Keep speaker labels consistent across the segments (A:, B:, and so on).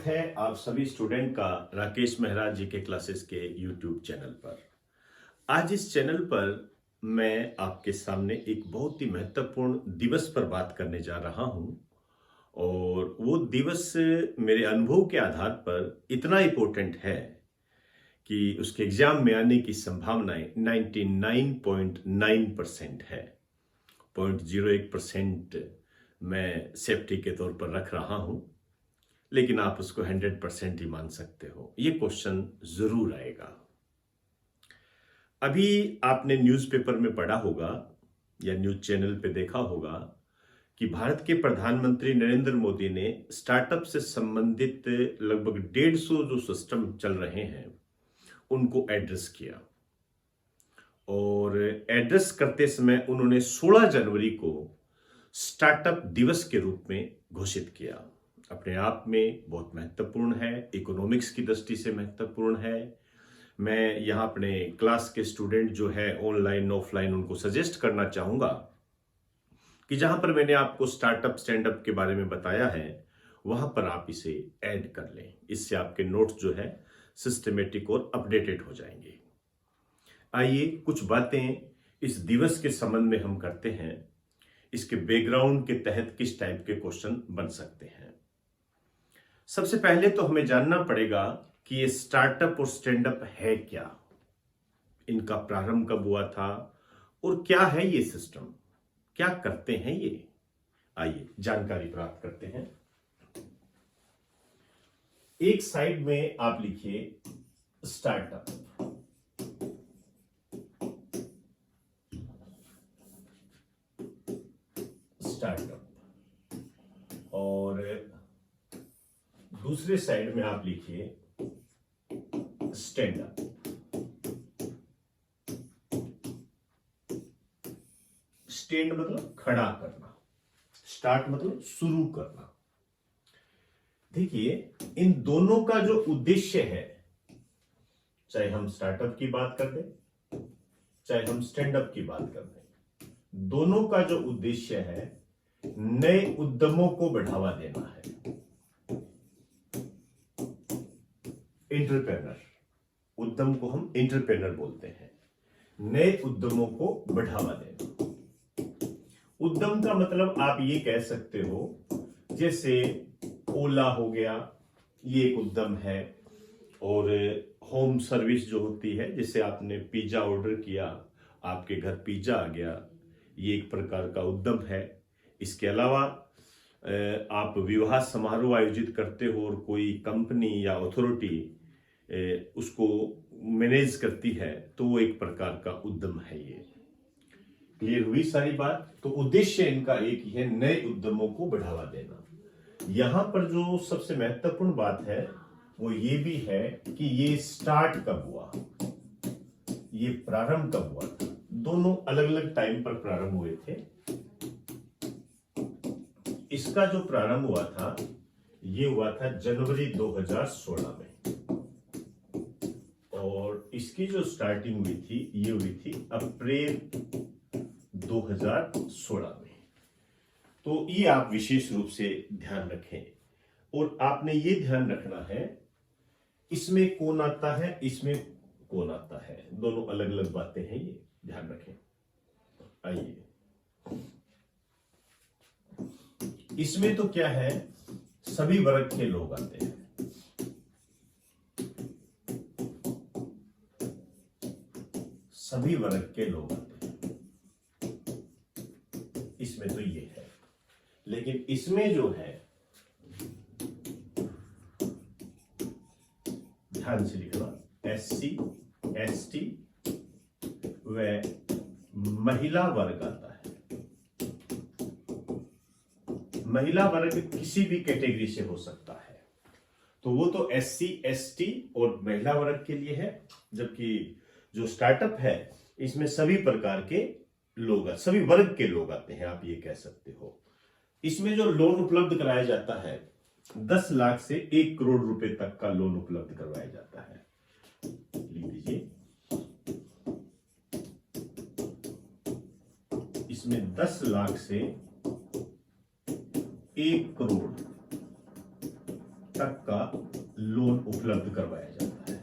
A: स्वागत है आप सभी स्टूडेंट का राकेश मेहरा जी के क्लासेस के यूट्यूब चैनल पर। आज इस चैनल पर मैं आपके सामने एक बहुत ही महत्वपूर्ण दिवस पर बात करने जा रहा हूं और वो दिवस मेरे अनुभव के आधार पर इतना इम्पोर्टेंट है कि उसके एग्जाम में आने की संभावनाएं 99.9% है। 0.01% मैं सेफ्टी के तौर पर रख रहा हूं, लेकिन आप उसको 100% ही मान सकते हो। ये क्वेश्चन जरूर आएगा। अभी आपने न्यूज़पेपर में पढ़ा होगा या न्यूज़ चैनल पे देखा होगा कि भारत के प्रधानमंत्री नरेंद्र मोदी ने स्टार्टअप से संबंधित लगभग 150 जो सिस्टम चल रहे हैं उनको एड्रेस किया और एड्रेस करते समय उन्होंने 16 जनवरी को स्टार्टअप दिवस के रूप में घोषित किया। अपने आप में बहुत महत्वपूर्ण है, इकोनॉमिक्स की दृष्टि से महत्वपूर्ण है। मैं यहाँ अपने क्लास के स्टूडेंट जो है ऑनलाइन ऑफलाइन उनको सजेस्ट करना चाहूँगा कि जहाँ पर मैंने आपको स्टार्टअप स्टैंडअप के बारे में बताया है वहाँ पर आप इसे ऐड कर लें। इससे आपके नोट्स जो है सिस्टमेटिक और अपडेटेड हो जाएंगे। आइए कुछ बातें इस दिवस के संबंध में हम करते हैं। इसके बैकग्राउंड के तहत किस टाइप के क्वेश्चन बन सकते हैं। सबसे पहले तो हमें जानना पड़ेगा कि ये स्टार्टअप और स्टैंडअप है क्या, इनका प्रारंभ कब हुआ था और क्या है ये सिस्टम, क्या करते हैं ये। आइए जानकारी प्राप्त करते हैं। एक साइड में आप लिखिए स्टार्टअप, और दूसरे साइड में आप लिखिए स्टैंड अप। स्टैंड मतलब खड़ा करना, स्टार्ट मतलब शुरू करना। देखिए इन दोनों का जो उद्देश्य है, चाहे हम स्टार्टअप की बात कर दें चाहे हम स्टैंड अप की बात कर दें, दोनों का जो उद्देश्य है नए उद्यमों को बढ़ावा देना है। एंटरप्रेन्योर, उद्यम को हम एंटरप्रेन्योर बोलते हैं। नए उद्यमों को बढ़ावा देना। उद्यम का मतलब आप ये कह सकते हो जैसे ओला हो गया, ये एक उद्यम है। और होम सर्विस जो होती है, जैसे आपने पिज्जा ऑर्डर किया, आपके घर पिज्जा आ गया, ये एक प्रकार का उद्यम है। इसके अलावा आप विवाह समारोह आयोजित करते हो और कोई कंपनी या अथॉरिटी उसको मैनेज करती है, तो वो एक प्रकार का उद्यम है। ये क्लियर हुई सारी बात। तो उद्देश्य इनका एक ही है, नए उद्यमों को बढ़ावा देना। यहां पर जो सबसे महत्वपूर्ण बात है वो ये भी है कि ये स्टार्ट कब हुआ, ये प्रारंभ कब हुआ था। दोनों अलग अलग टाइम पर प्रारंभ हुए थे। इसका जो प्रारंभ हुआ था ये हुआ था जनवरी 2016 में, और इसकी जो स्टार्टिंग हुई थी ये हुई थी अप्रैल 2016 में। तो ये आप विशेष रूप से ध्यान रखें। और आपने ये ध्यान रखना है इसमें कौन आता है, इसमें कौन आता है, दोनों अलग अलग बातें हैं, ये ध्यान रखें। आइए, इसमें तो क्या है, सभी वर्ग के लोग आते हैं। सभी वर्ग के लोग आते हैं, इसमें तो ये है। लेकिन इसमें जो है, ध्यान से लिखना, SC ST व महिला वर्ग आता है। महिला वर्ग किसी भी कैटेगरी से हो सकता है, तो वो तो SC ST और महिला वर्ग के लिए है। जबकि जो स्टार्टअप है इसमें सभी प्रकार के लोग, सभी वर्ग के लोग आते हैं, आप ये कह सकते हो। इसमें जो लोन उपलब्ध कराया जाता है 10 लाख से 1 करोड़ रुपए तक का लोन उपलब्ध करवाया जाता है। लिख लीजिए, इसमें 10 लाख से 1 करोड़ तक का लोन उपलब्ध करवाया जाता है।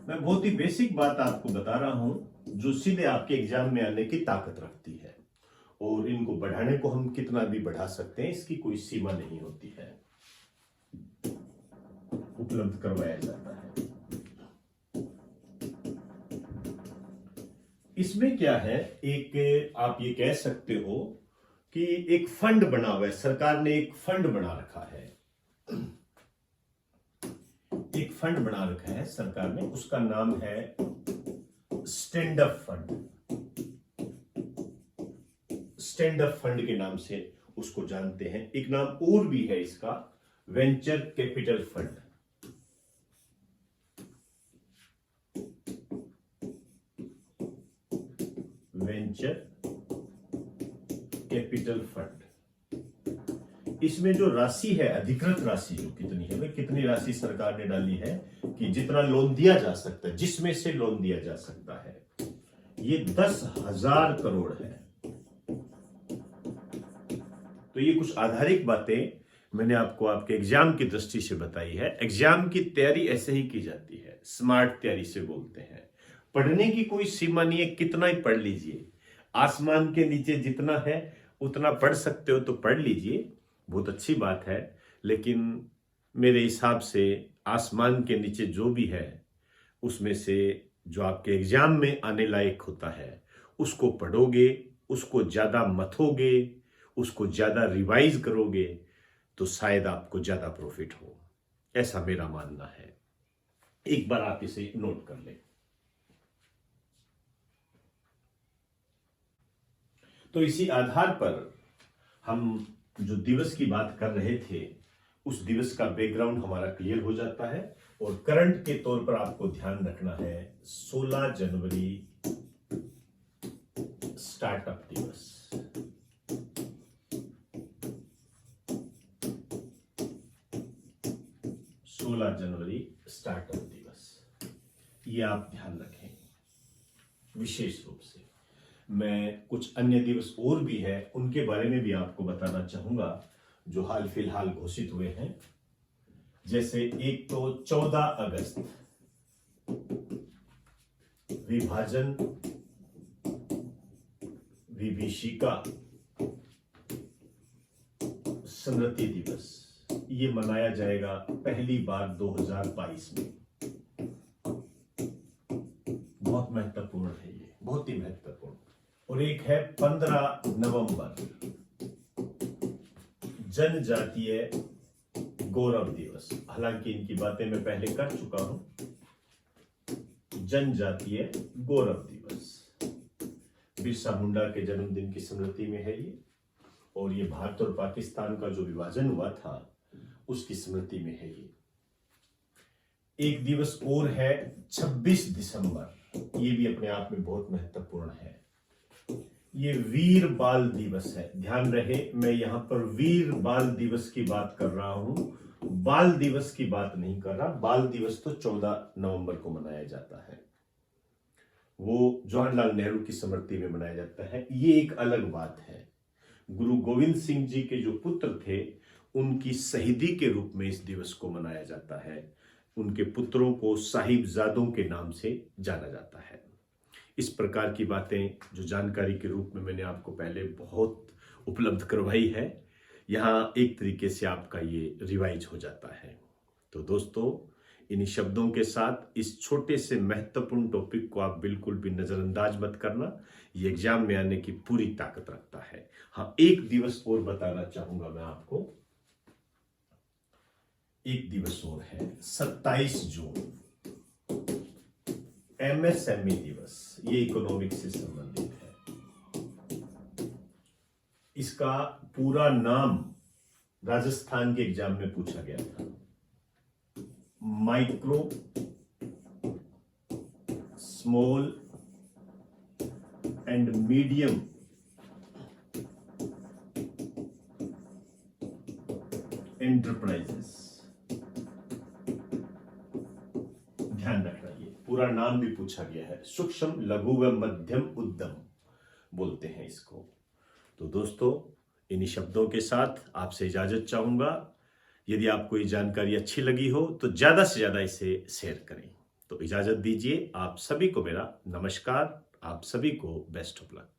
A: मैं बहुत ही बेसिक बात आपको बता रहा हूं जो सीधे आपके एग्जाम में आने की ताकत रखती है, और इनको बढ़ाने को हम कितना भी बढ़ा सकते हैं, इसकी कोई सीमा नहीं होती है। उपलब्ध करवाया जाता है। इसमें क्या है, एक आप ये कह सकते हो कि एक फंड बना हुआ है, सरकार ने एक फंड बना रखा है, एक फंड बना रखा है सरकार ने, उसका नाम है stand up fund. Stand up fund के नाम से उसको जानते हैं। एक नाम और भी है इसका, venture capital fund. Venture capital fund. इसमें जो राशि है, अधिकृत राशि जो कितनी है, वह कितनी राशि सरकार ने डाली है कि जितना लोन दिया जा सकता है, जिसमें से लोन दिया जा सकता है, ये 10,000 करोड़ है। तो ये कुछ आधारिक बातें मैंने आपको आपके एग्जाम की दृष्टि से बताई है। एग्जाम की तैयारी ऐसे ही की जाती है, स्मार्ट तैयारी से बोलते हैं। पढ़ने की कोई सीमा नहीं है, कितना ही पढ़ लीजिए। आसमान के नीचे जितना है उतना पढ़ सकते हो तो पढ़ लीजिए, बहुत अच्छी बात है। लेकिन मेरे हिसाब से आसमान के नीचे जो भी है उसमें से जो आपके एग्जाम में आने लायक होता है उसको पढ़ोगे, उसको ज्यादा मथोगे, उसको ज्यादा रिवाइज करोगे तो शायद आपको ज्यादा प्रॉफिट हो, ऐसा मेरा मानना है। एक बार आप इसे नोट कर लें। तो इसी आधार पर हम जो दिवस की बात कर रहे थे उस दिवस का बैकग्राउंड हमारा क्लियर हो जाता है। और करंट के तौर पर आपको ध्यान रखना है 16 जनवरी स्टार्टअप दिवस। जनवरी स्टार्टअप दिवस, ये आप ध्यान रखें विशेष रूप से। मैं कुछ अन्य दिवस और भी है उनके बारे में भी आपको बताना चाहूंगा जो हाल फिलहाल घोषित हुए हैं। जैसे एक तो 14 अगस्त विभाजन विभीषिका स्मृति दिवस, ये मनाया जाएगा पहली बार 2022 में। बहुत महत्वपूर्ण है ये, बहुत ही महत्वपूर्ण। और एक है 15 नवंबर जनजातीय गौरव दिवस। हालांकि इनकी बातें मैं पहले कर चुका हूं। जनजातीय गौरव दिवस बिरसा मुंडा के जन्मदिन की स्मृति में है ये, और ये भारत और पाकिस्तान का जो विभाजन हुआ था उसकी स्मृति में है ये। एक दिवस और है 26 दिसंबर, ये भी अपने आप में बहुत महत्वपूर्ण है। ये वीर बाल दिवस है। ध्यान रहे मैं यहां पर वीर बाल दिवस की बात कर रहा हूं, बाल दिवस की बात नहीं कर रहा। बाल दिवस तो 14 नवंबर को मनाया जाता है, वो जवाहरलाल नेहरू की स्मृति में मनाया जाता है। ये एक अलग बात है। गुरु गोविंद सिंह जी के जो पुत्र थे उनकी शहीदी के रूप में इस दिवस को मनाया जाता है। उनके पुत्रों को साहिबजादों के नाम से जाना जाता है। इस प्रकार की बातें जो जानकारी के रूप में मैंने आपको पहले बहुत उपलब्ध करवाई है, यहाँ एक तरीके से आपका ये रिवाइज हो जाता है। तो दोस्तों, इन्हीं शब्दों के साथ इस छोटे से महत्वपूर्ण टॉपिक को आप बिल्कुल भी नजरअंदाज मत करना। ये एग्जाम में आने की पूरी ताकत रखता है। हाँ, एक दिवस और बताना चाहूंगा मैं आपको। एक दिवस और है 27 जून MSME दिवस। ये इकोनॉमिक्स से संबंधित है। इसका पूरा नाम राजस्थान के एग्जाम में पूछा गया था, micro small and medium enterprises. ध्यान रखना, ये पूरा नाम भी पूछा गया है। सूक्ष्म, लघु व मध्यम उद्यम बोलते हैं इसको। तो दोस्तों, इन्हीं शब्दों के साथ आपसे इजाजत चाहूंगा। यदि आपको ये जानकारी अच्छी लगी हो तो ज़्यादा से ज़्यादा इसे शेयर करें। तो इजाज़त दीजिए, आप सभी को मेरा नमस्कार, आप सभी को बेस्ट ऑफ लक।